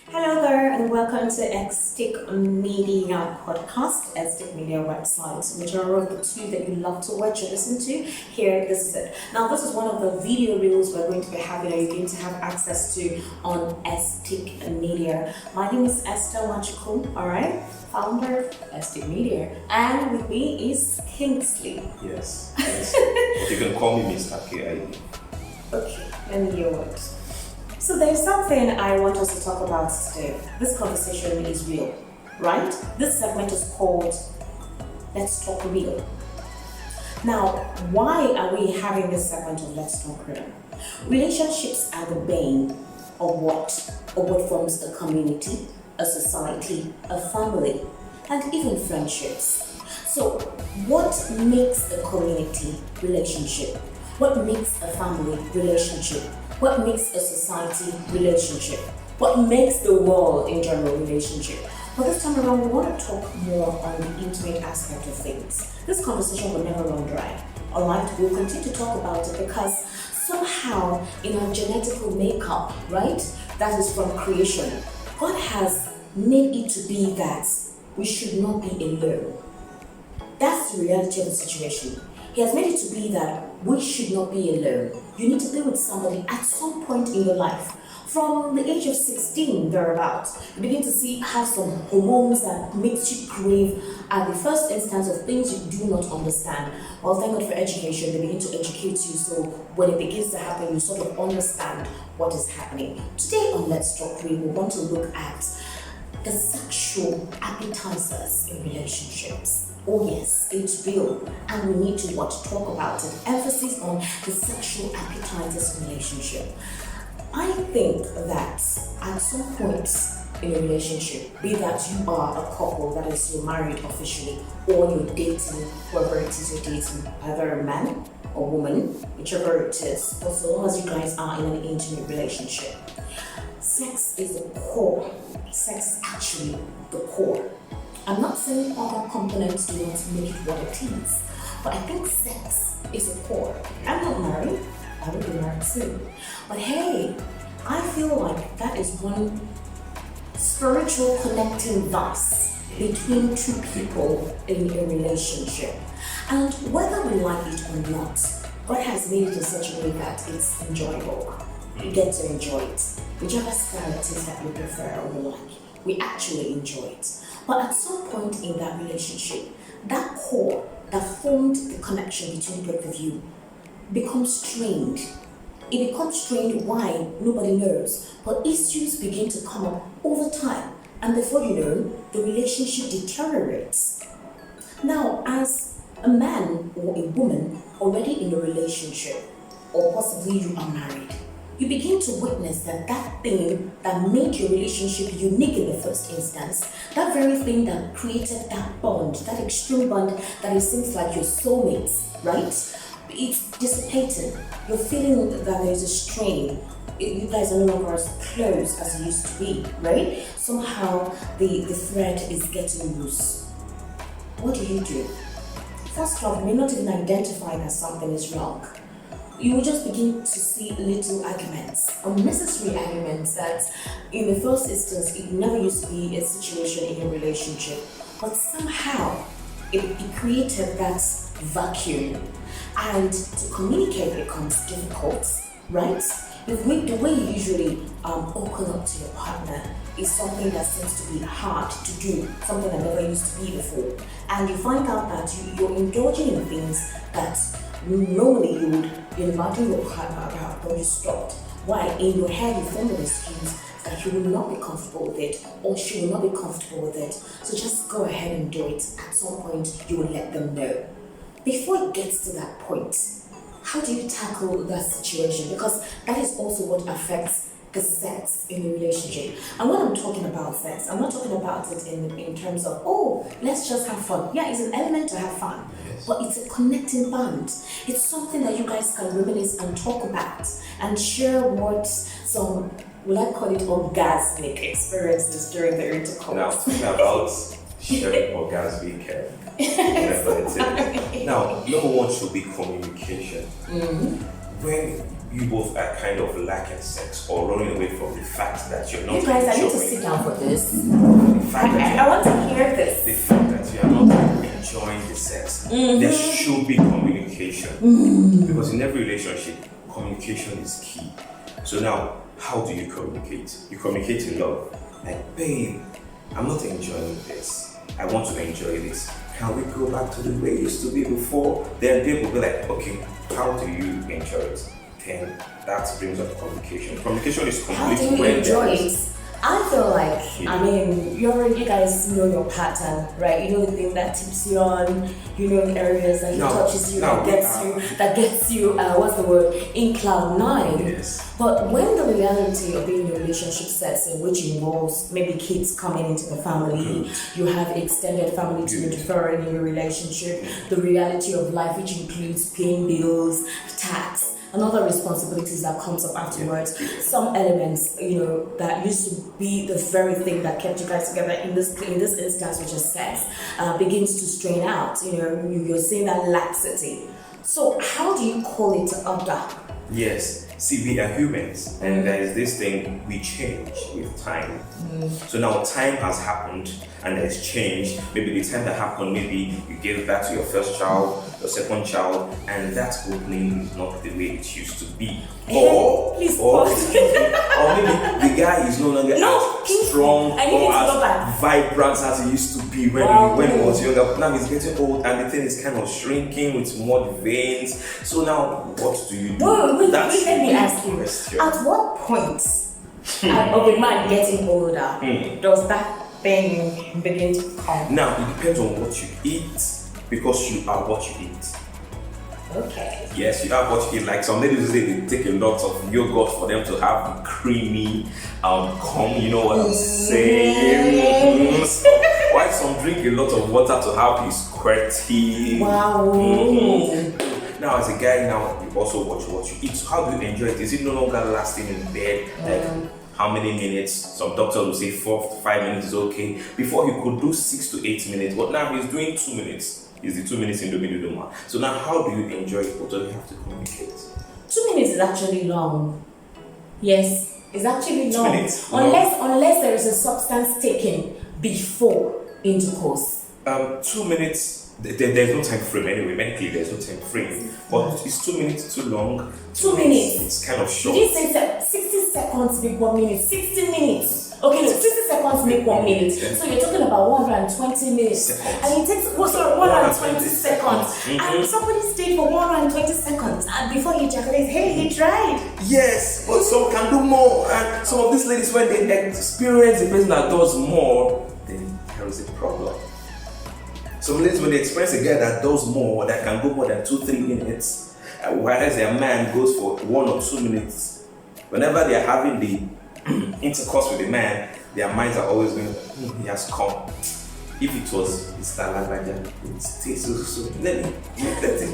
Hello there, and welcome to EstiQ Media podcast, EstiQ Media website, which are the two that you love to watch or listen to. Here, this is it. Now, this is one of the video reels we're going to be having, or you're going to have access to on EstiQ Media. My name is Esther Wachukum, alright, founder of EstiQ Media, and with me is Kingsley. Yes. But you can call me Mr. KID. Okay, let me hear what. So there's something I want us to talk about today. This conversation is real, right? This segment is called Let's Talk Real. Now, why are we having this segment of Let's Talk Real? Relationships are the bane of what forms a community, a society, a family, and even friendships. So, what makes a community relationship? What makes a family relationship? What makes a society relationship? What makes the world in general relationship? But this time around, we want to talk more on the intimate aspect of things. This conversation will never run dry. Alright, we'll continue to talk about it because somehow in our genetical makeup, right, that is from creation, God has made it to be that we should not be alone. That's the reality of the situation. He has made it to be that we should not be alone. You need to be with somebody at some point in your life. From the age of 16, thereabouts, you begin to have some hormones that makes you crave at the first instance of things you do not understand. Well, thank God for education. They begin to educate you, so when it begins to happen, you sort of understand what is happening. Today on Let's Talk Real, we want to look at the sexual appetizers in relationships. Oh yes, it's real, and we need to talk about it. Emphasis on the sexual appetizers relationship. I think that at some point in a relationship, be that you are a couple, that is you're married officially, or you're dating whoever it is you're dating, either a man or woman, whichever it is, but so long as you guys are in an intimate relationship, sex is the core. Sex is actually the core. I'm not saying other components do not make it what it is, but I think sex is a core. I'm not married, I will be married soon. But hey, I feel like that is one spiritual connecting vice between two people in a relationship. And whether we like it or not, God has made it in such a way that it's enjoyable. You get to enjoy it. Whichever style it is that you prefer or you like, we actually enjoy it. But at some point in that relationship, that core that formed the connection between both of you becomes strained. It becomes strained. Why? Nobody knows. But issues begin to come up over time. And before you know, the relationship deteriorates. Now, as a man or a woman already in a relationship, or possibly you are married, you begin to witness that thing that made your relationship unique in the first instance, that very thing that created that bond, that extreme bond that it seems like your soulmates, right? It's dissipating. You're feeling that there's a strain. You guys are no longer as close as you used to be, right? Somehow the thread is getting loose. What do? First off, you may not even identify that something is wrong. You will just begin to see little arguments, unnecessary arguments that in the first instance it never used to be a situation in a relationship, but somehow it created that vacuum, and to communicate becomes difficult, right? The way you usually open up to your partner is something that seems to be hard to do, something that never used to be before, and you find out that you're indulging in things that normally you would invite your partner about, but you stopped. Why? In your head, you form an excuse that you will not be comfortable with it, or she will not be comfortable with it. So just go ahead and do it. At some point, you will let them know. Before it gets to that point, how do you tackle that situation? Because that is also what affects the sex in the relationship. And when I'm talking about sex, I'm not talking about it in terms of, oh, let's just have fun. Yeah, it's an element to have fun, but it's a connecting bond. It's something that you guys can reminisce and talk about and share what some, will I call it, orgasmic experiences during the intercourse. Now, talking about sharing orgasmic whatever it is. Now, number one should be communication. Mm-hmm. When you both are kind of lacking sex or running away from the fact that you're not You guys, I need to enjoying sit down for this. the fact that I want to hear this. the fact that you are not enjoying the sex, there should be communication. Because in every relationship, communication is key. So now, how do you communicate? You communicate in love. Like, babe, I'm not enjoying this. I want to enjoy this. Can we go back to the way it used to be before? Then babe will be like, okay, how do you enjoy it? Then that brings up communication. Communication is complete. How do you enjoy it? I feel like, I mean, you guys know your pattern, right? You know the thing that tips you on, you know the areas that he touches you, that gets you, what's the word, in cloud nine. Yes. But when the reality of being in a relationship sets in, which involves maybe kids coming into the family, you have extended family to interfere in your relationship, the reality of life, which includes paying bills, tax, and other responsibilities that comes up afterwards. Some elements, that used to be the very thing that kept you guys together in this instance, which is sex, begins to strain out. You're seeing that laxity. So how do you call it order? Yes. See, we are humans, and there is this thing, we change with time. So now time has happened, and there's change. Maybe the time that happened, maybe you gave birth to your first child, your second child, and that opening is not the way it used to be. Or maybe the guy is no longer as strong or as vibrant as he used to be when he was younger. Now he's getting old, and the thing is kind of shrinking with more veins. So now, what do you do? Let me ask you, at what point of a man getting older does that thing begin to come? Now, it depends on what you eat, because you are what you eat. Okay. Yes, you have what you eat. Like some ladies say they take a lot of yogurt for them to have creamy cum, you know what I'm saying? Why some drink a lot of water to have his squirty? Wow. Now, as a guy, you also watch what you eat. So how do you enjoy it? Is it no longer lasting in bed? Like how many minutes? Some doctors will say 4 to 5 minutes is okay. Before he could do 6 to 8 minutes, but now he's doing 2 minutes. Is the 2 minutes in the middle? So now, how do you enjoy it? What do you have to communicate? 2 minutes is actually long. Yes, it's actually long. 2 minutes. Unless there is a substance taken before intercourse. 2 minutes. There's no time frame anyway. Medically, there's no time frame. But is 2 minutes too long? 2 minutes. It's kind of short. Did you say 60 seconds make 1 minute? 60 minutes. Okay, no, 60 seconds make 1 minute. So you're talking about 120 minutes. Seconds. And it takes 120 seconds. And somebody stayed for 120 seconds. And before he ejaculates, hey, he tried. Yes, but some can do more. And some of these ladies, when they experience the person that does more, then there is a problem. Some ladies, when they experience a guy that does more, that can go more than 2-3 minutes, whereas a man goes for 1 or 2 minutes, whenever they are having the intercourse with a man, their minds are always going, he has come. If it was Mr. Lagbaja, it would stay so let me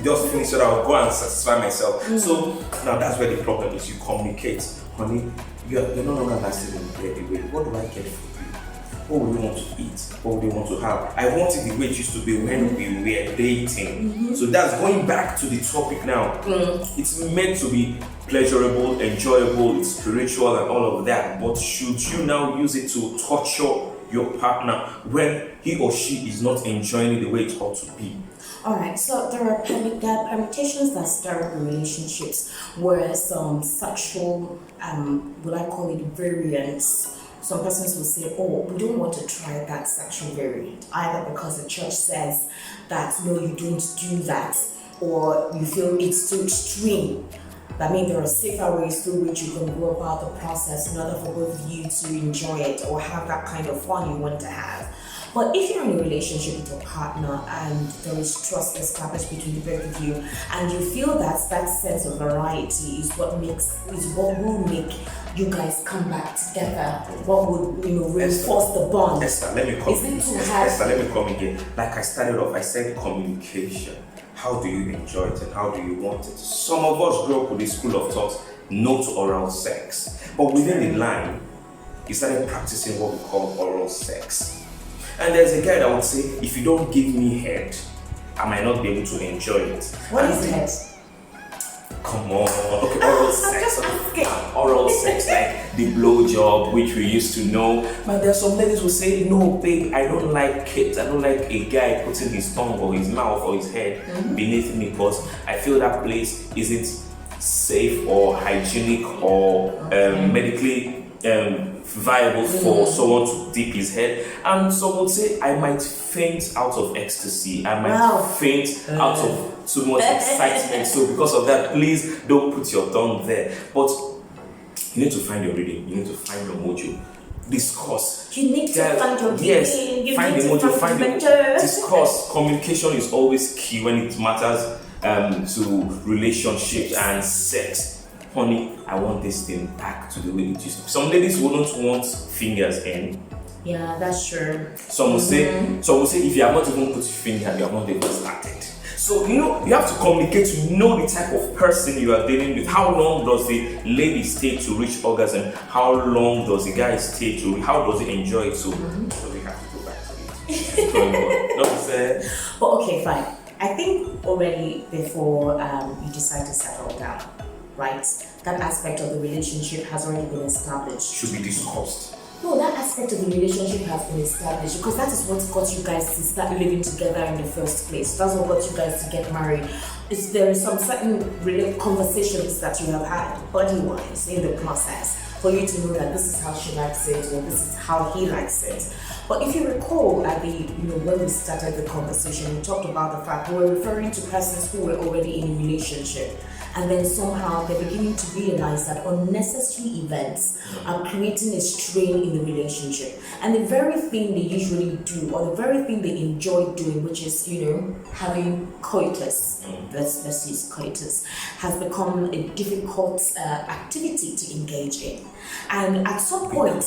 just finish so that I'll go and satisfy myself. So now that's where the problem is. You communicate. Honey, you're no longer lasting in bed the way. What do I get for you? What would you want to eat? What would you want to have? I want it the way it used to be when we were dating. So that's going back to the topic now. It's meant to be pleasurable, enjoyable, it's spiritual and all of that. But should you now use it to torture your partner when he or she is not enjoying it the way it ought to be? Alright, so there are permutations that start in relationships where some sexual, will I call it variance. Some persons will say, oh, we don't want to try that sexual variant, either because the church says that, no, you don't do that, or you feel it's too extreme. That means there are safer ways through which you can go about the process in order for both of you to enjoy it or have that kind of fun you want to have. But if you're in a relationship with your partner and there is trust established between the both of you, and you feel that that sense of variety is what will make you guys come back together, what would reinforce the bond. Esther, let me come Is it too hard? Esther, let me come again. Like I started off, I said communication. How do you enjoy it and how do you want it? Some of us grew up with the school of thought, no to oral sex. But within the line, he started practicing what we call oral sex. And there's a guy that would say, if you don't give me head, I might not be able to enjoy it. What is head? Come on. Okay, oral sex. Oral sex, like the blow job, which we used to know. But there are some ladies who say, no, babe, I don't like kids. I don't like a guy putting his tongue or his mouth or his head beneath me because I feel that place isn't safe or hygienic or medically viable for someone to dip his head. And some would say, I might faint out of ecstasy. I might faint out of too much excitement. So because of that, please don't put your tongue there. But you need to find your reading. You need to find your mojo. Discuss. You need to find your reading. Yes, you find need the to mojo. find Find it. Discuss. Communication is always key when it matters to relationships and sex. Honey, I want this thing back to the way it used to be. Some ladies wouldn't want fingers in. Yeah, that's true. Some will say, if you have not even put your finger, you have not even started. So, you have to communicate to know the type of person you are dealing with. How long does the lady stay to reach orgasm? How long does the guy stay to how does he enjoy it? So we have to go back to it. Not say. But okay, fine. I think already before you decide to settle down, right? That aspect of the relationship has already been established. Should be discussed. No, that aspect of the relationship has been established because that is what got you guys to start living together in the first place. That's what got you guys to get married. There are some certain conversations that you have had body-wise in the process for you to know that this is how she likes it or this is how he likes it. But if you recall at the when we started the conversation, we talked about the fact we were referring to persons who were already in a relationship. And then somehow they're beginning to realize that unnecessary events are creating a strain in the relationship. And the very thing they usually do, or the very thing they enjoy doing, which is, having coitus, let's use coitus, has become a difficult activity to engage in. And at some point,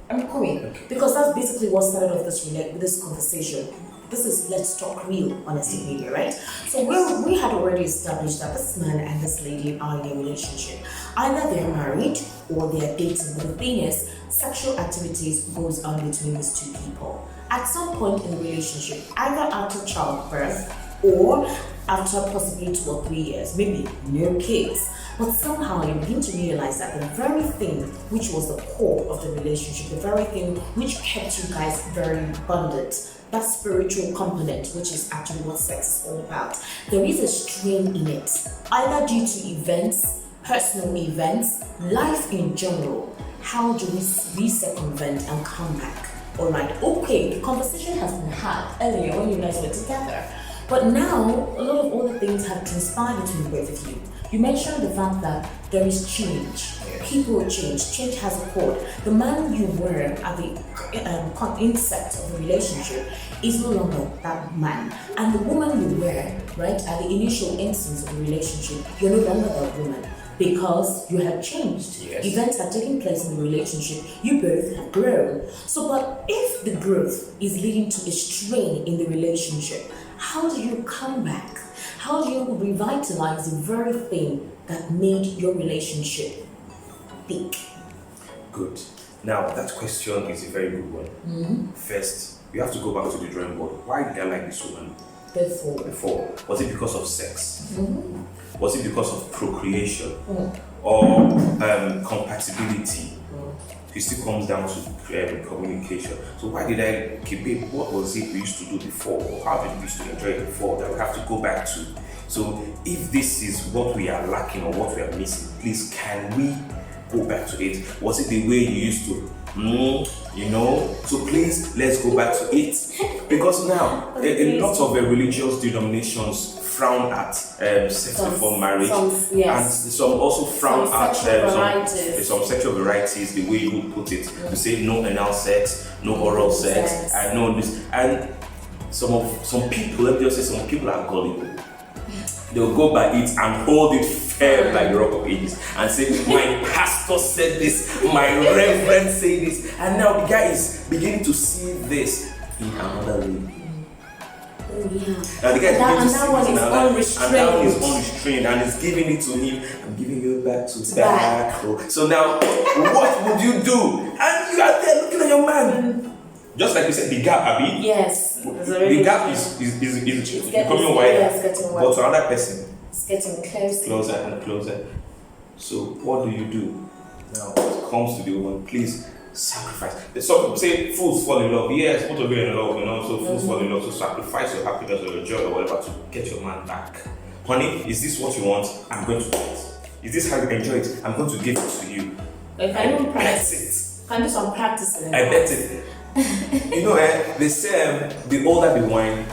I'm coming, because that's basically what started off this conversation. This is Let's Talk Real on EstiQ Media, right? So we had already established that this man and this lady are in a relationship. Either they're married or they're dating, but the thing is, sexual activities goes on between these two people. At some point in the relationship, either after childbirth or after possibly 2 or 3 years, maybe no kids, but somehow you begin to realize that the very thing which was the core of the relationship, the very thing which kept you guys very bonded, that spiritual component, which is actually what sex is all about, there is a strain in it, either due to events, personal events, life in general. How do we circumvent and come back? All right, okay, the conversation has been had earlier when you guys were together, but now a lot of other things have transpired between both of you. You mentioned the fact that there is change. People change. Change has occurred. The man you were at the inset of the relationship is no longer that man. And the woman you were, right, at the initial instance of the relationship, you're no longer that woman because you have changed. Yes. Events have taken place in the relationship. You both have grown. So, but if the growth is leading to a strain in the relationship, how do you come back? How do you revitalize the very thing that made your relationship big? Good. Now, that question is a very good one. First, you have to go back to the drawing board. Why did I like this woman before? Was it because of sex? Was it because of procreation? Or compatibility? It still comes down to communication. So why did I keep it? What was it we used to do before? Or how did we used to enjoy it before that we have to go back to? So if this is what we are lacking or what we are missing, please can we go back to it? Was it the way you used to? So please let's go back to it. Because now a lot of religious denominations frown at sex before marriage, and some also frown at some sexual varieties, the way you would put it, to say no anal sex, no oral sex, and no this. And some people, let me just say, some people are gullible. They'll go by it and hold it firm like the Rock of Ages and say, my pastor said this, my reverend said this, and now the guy is beginning to see this in another way. Now the guy is beginning to see this in another way, and that one is unrestrained and is giving it to him. I'm giving you back to back. So now, what would you do? And you are there looking at your man. Just like you said, the gap, Abby. Yes. The gap is becoming wider. But to another person, It's getting closer. Closer and closer. So what do? Now, when it comes to the woman, please sacrifice. Some people say fools fall in love. Yes, both of you are in love, so fools fall in love. So sacrifice your happiness or your joy or whatever to get your man back. Honey, is this what you want? I'm going to do it. Is this how you enjoy it? I'm going to give it to you. If I don't practice it, can do some practicing. I bet it. They say the older the wine,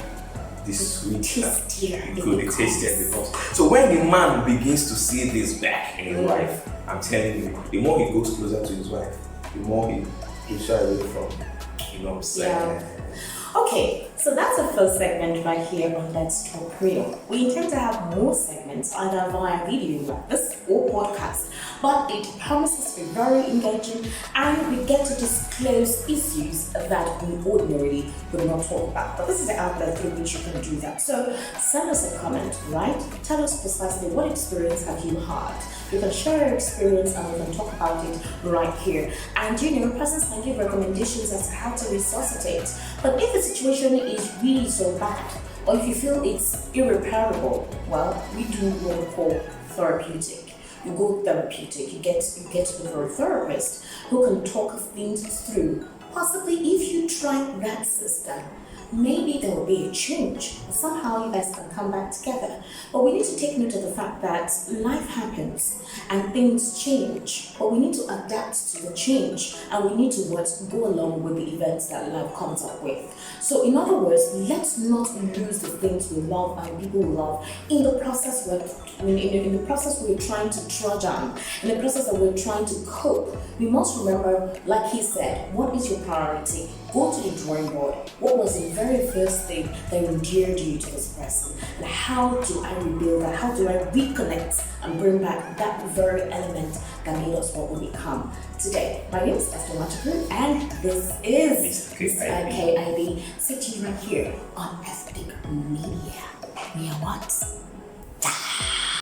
the sweeter, the tastier it becomes. So when the man begins to see this back in his wife, I'm telling you, the more he goes closer to his wife, the more he shy away from, Okay, so that's the first segment right here on Let's Talk Real. We intend to have more segments either via video like this or podcast, but it promises to be very engaging and we get to disclose issues that we ordinarily would not talk about. But this is the outlet through which you can do that. So send us a comment, right? Tell us precisely what experience have you had. You can share your experience and we can talk about it right here. And persons can give recommendations as to how to resuscitate. But if the situation is really so bad, or if you feel it's irreparable, well, we do what we call therapeutic. You go therapeutic, you get to go for a therapist who can talk things through. Possibly if you try that system, maybe there will be a change. Somehow you guys can come back together. But we need to take note of the fact that life happens and things change. But we need to adapt to the change and we need to go along with the events that life comes up with. So in other words, let's not lose the things we love and people we love in the process in the process we're trying to trudge on, in the process that we're trying to cope. We must remember, like he said, what is your priority? Go to the drawing board. What was the very first thing that endeared you to this person? And how do I rebuild that? How do I reconnect and bring back that very element that made us what we become today? My name is EstiQ and this is Mr. KIB. Sit you right here on EstiQ Media. We are what?